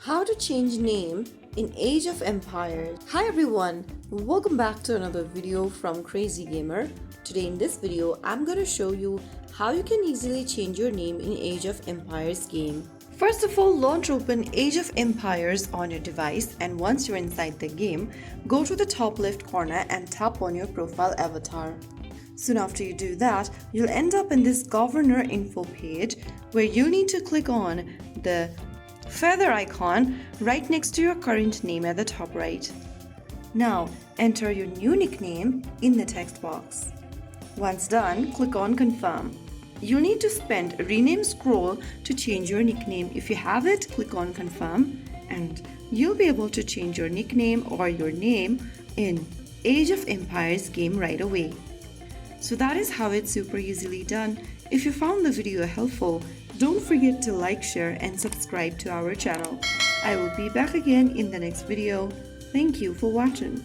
How to change name in Age of Empires. Hi everyone, welcome back to another video from Crazy Gamer. Today in this video, I'm going to show you how you can easily change your name in Age of Empires game. First of all, launch open Age of Empires on your device, and once you're inside the game, go to the top left corner and tap on your profile avatar. Soon after you do that, you'll end up in this governor info page where you need to click on the feather icon right next to your current name at the top right. Now, enter your new nickname in the text box. Once done, click on confirm. You'll need to spend a rename scroll to change your nickname. If you have it, click on confirm and you'll be able to change your nickname or your name in Age of Empires game right away. So that is how it's super easily done. If you found the video helpful, don't forget to like, share and subscribe to our channel. I will be back again in the next video. Thank you for watching.